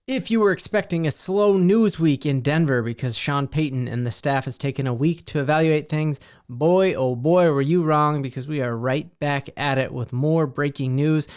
If you were expecting a slow news week in Denver because Sean Payton and the staff has taken a week to evaluate things, boy, oh boy, were you wrong, because we are right back at it with more breaking news.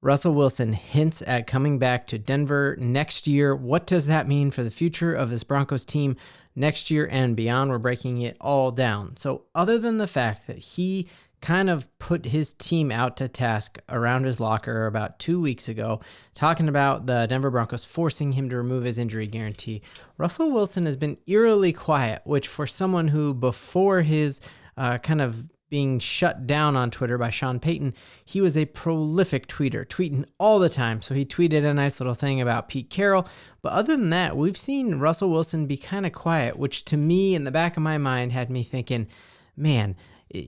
Russell Wilson hints at coming back to Denver next year. What does that mean for the future of this Broncos team next year and beyond? We're breaking it all down. So other than the fact that he kind of put his team out to task around his locker about 2 weeks ago, talking about the Denver Broncos forcing him to remove his injury guarantee, Russell Wilson has been eerily quiet, which for someone who before his kind of being shut down on Twitter by Sean Payton, he was a prolific tweeter, tweeting all the time. So he tweeted a nice little thing about Pete Carroll. But other than that, we've seen Russell Wilson be kind of quiet, which to me, in the back of my mind, had me thinking, man,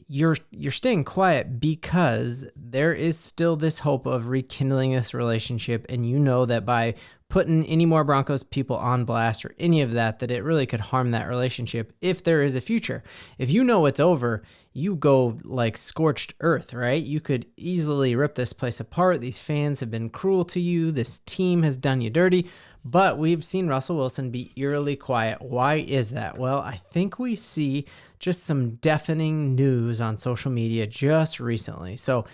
you're staying quiet because there is still this hope of rekindling this relationship, and you know that by putting any more Broncos people on blast or any of that it really could harm that relationship if there is a future. If you know it's over, you go like scorched earth, right? You could easily rip this place apart. These fans have been cruel to you. This team has done you dirty. But we've seen Russell Wilson be eerily quiet. Why is that? Well, I think we see just some deafening news on social media just recently. So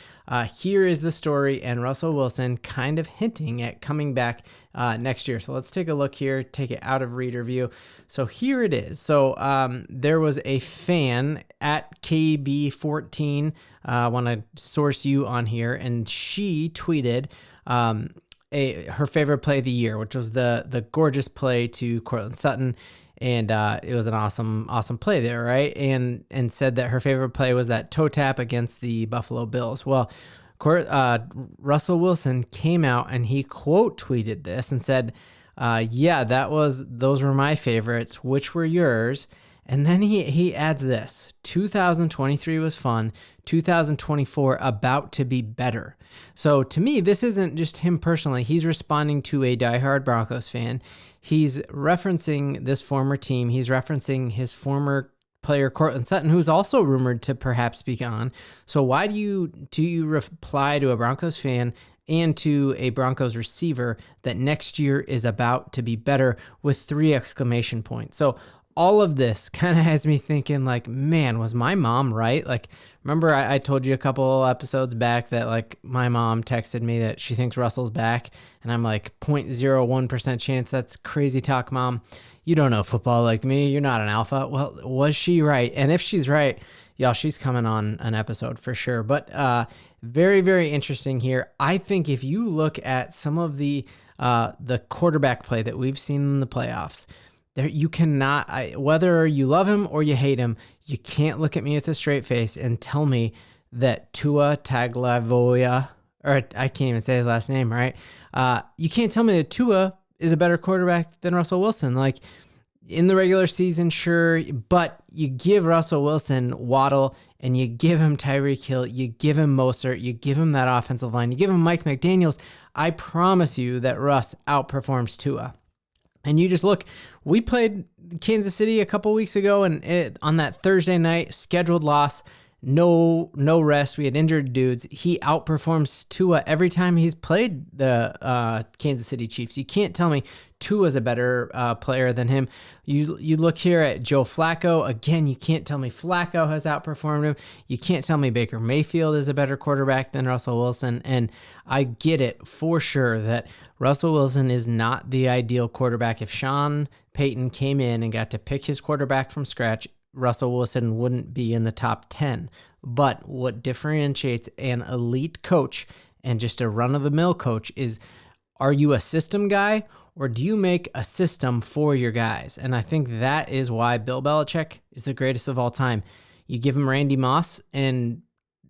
here is the story, and Russell Wilson kind of hinting at coming back next year. So let's take a look here, take it out of reader view. So here it is. So there was a fan at KB14, I want to source you on here, and she tweeted her favorite play of the year, which was the gorgeous play to Courtland Sutton. And it was an awesome play there, right? And said that her favorite play was that toe tap against the Buffalo Bills. Well, Russell Wilson came out and he quote tweeted this and said, yeah, those were my favorites. Which were yours? And then he adds this: 2023 was fun, 2024 about to be better. So to me, this isn't just him personally. He's responding to a diehard Broncos fan. He's referencing this former team. He's referencing his former player, Courtland Sutton, who's also rumored to perhaps be gone. So why do you reply to a Broncos fan and to a Broncos receiver that next year is about to be better with 3 exclamation points? So all of this kind of has me thinking, like, man, was my mom right? Like, remember I told you a couple episodes back that, like, my mom texted me that she thinks Russell's back, and I'm like, 0.01% chance. That's crazy talk, Mom. You don't know football like me. You're not an alpha. Well, was she right? And if she's right, y'all, she's coming on an episode for sure. But very, very interesting here. I think if you look at some of the quarterback play that we've seen in the playoffs, there, you cannot, whether you love him or you hate him, you can't look at me with a straight face and tell me that Tua Tagovailoa, or I can't even say his last name, right? You can't tell me that Tua is a better quarterback than Russell Wilson. Like, in the regular season, sure, but you give Russell Wilson Waddle and you give him Tyreek Hill, you give him Mostert, you give him that offensive line, you give him Mike McDaniels. I promise you that Russ outperforms Tua. And you just look, we played Kansas City a couple weeks ago, and on that Thursday night, scheduled loss, no rest. We had injured dudes. He outperforms Tua every time he's played the Kansas City Chiefs. You can't tell me Tua's a better player than him. You look here at Joe Flacco. Again, you can't tell me Flacco has outperformed him. You can't tell me Baker Mayfield is a better quarterback than Russell Wilson. And I get it for sure that Russell Wilson is not the ideal quarterback. If Sean Payton came in and got to pick his quarterback from scratch, Russell Wilson wouldn't be in the top 10. But what differentiates an elite coach and just a run-of-the-mill coach is, are you a system guy or do you make a system for your guys? And I think that is why Bill Belichick is the greatest of all time. You give him Randy Moss and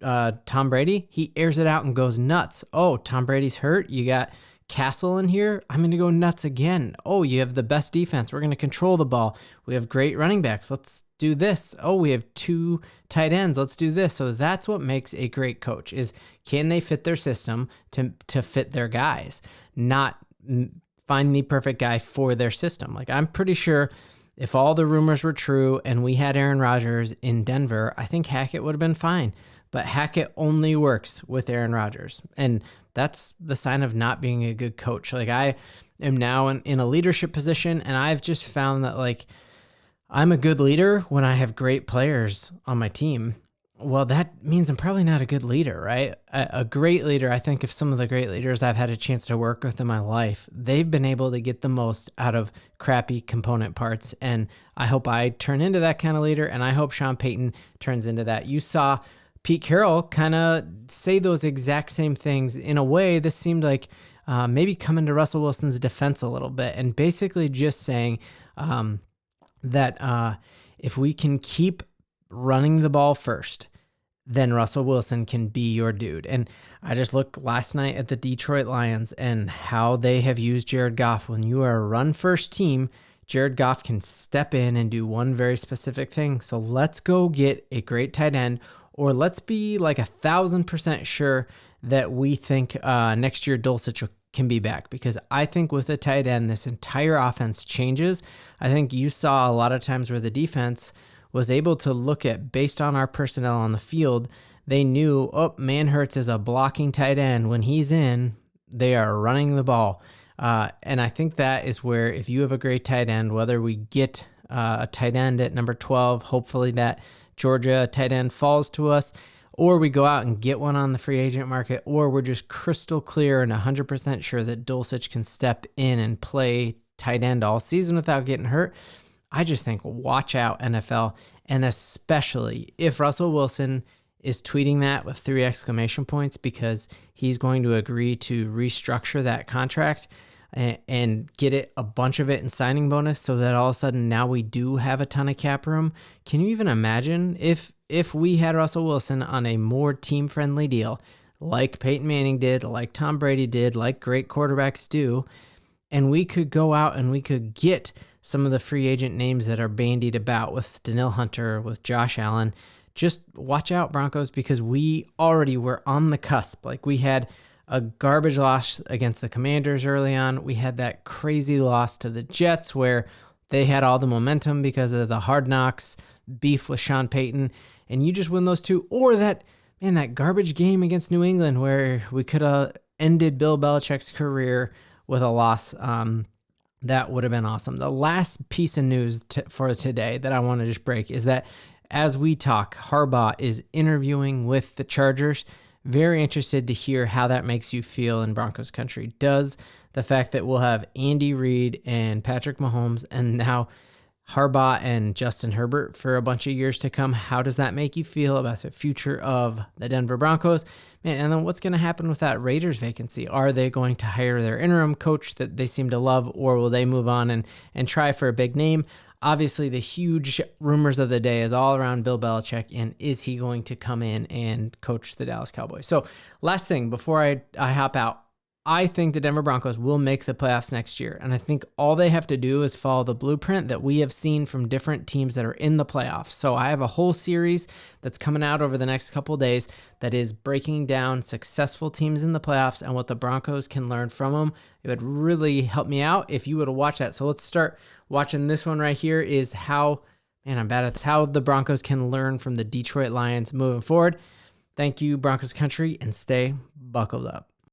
Tom Brady, he airs it out and goes nuts. Oh, Tom Brady's hurt. You got Castle in here, I'm going to go nuts again. Oh, you have the best defense. We're going to control the ball. We have great running backs. Let's do this. Oh, we have 2 tight ends. Let's do this. So that's what makes a great coach is, can they fit their system to fit their guys, not find the perfect guy for their system. Like, I'm pretty sure if all the rumors were true and we had Aaron Rodgers in Denver, I think Hackett would have been fine. But Hackett only works with Aaron Rodgers. And that's the sign of not being a good coach. Like, am now in a leadership position, and I've just found that like I'm a good leader when I have great players on my team. Well, that means I'm probably not a good leader, right? A great leader, I think of some of the great leaders I've had a chance to work with in my life, they've been able to get the most out of crappy component parts. And I hope I turn into that kind of leader, and I hope Sean Payton turns into that. You saw Pete Carroll kind of say those exact same things. In a way, this seemed like maybe coming to Russell Wilson's defense a little bit and basically just saying that if we can keep running the ball first, then Russell Wilson can be your dude. And I just looked last night at the Detroit Lions and how they have used Jared Goff. When you are a run-first team, Jared Goff can step in and do one very specific thing. So let's go get a great tight end, or let's be like 1,000% sure that we think next year Dulcich can be back, because I think with a tight end, this entire offense changes. I think you saw a lot of times where the defense was able to look at, based on our personnel on the field, they knew, oh, Manhurts is a blocking tight end. When he's in, they are running the ball. And I think that is where, if you have a great tight end, whether we get a tight end at number 12, hopefully that Georgia tight end falls to us, or we go out and get one on the free agent market, or we're just crystal clear and 100% sure that Dulcich can step in and play tight end all season without getting hurt. I just think watch out, NFL, and especially if Russell Wilson is tweeting that with 3 exclamation points, because he's going to agree to restructure that contract and get it, a bunch of it in signing bonus, so that all of a sudden now we do have a ton of cap room. Can you even imagine if we had Russell Wilson on a more team-friendly deal, like Peyton Manning did, like Tom Brady did, like great quarterbacks do, and we could go out and we could get some of the free agent names that are bandied about with Danielle Hunter, with Josh Allen. Just watch out, Broncos, because we already were on the cusp. Like, we had a garbage loss against the Commanders early on. We had that crazy loss to the Jets where they had all the momentum because of the Hard Knocks beef with Sean Payton, and you just win those two. Or that garbage game against New England where we could have ended Bill Belichick's career with a loss. That would have been awesome. The last piece of news for today that I want to just break is that as we talk, Harbaugh is interviewing with the Chargers. Very interested to hear how that makes you feel in Broncos country. Does the fact that we'll have Andy Reid and Patrick Mahomes and now Harbaugh and Justin Herbert for a bunch of years to come, how does that make you feel about the future of the Denver Broncos? Man, and then what's going to happen with that Raiders vacancy? Are they going to hire their interim coach that they seem to love, or will they move on and try for a big name? Obviously, the huge rumors of the day is all around Bill Belichick, and is he going to come in and coach the Dallas Cowboys? So last thing before I hop out, I think the Denver Broncos will make the playoffs next year, and I think all they have to do is follow the blueprint that we have seen from different teams that are in the playoffs. So I have a whole series that's coming out over the next couple of days that is breaking down successful teams in the playoffs and what the Broncos can learn from them. It would really help me out if you would have watched that. So let's start watching this one right here. Is how, man, I'm bad at this, how the Broncos can learn from the Detroit Lions moving forward. Thank you, Broncos country, and stay buckled up.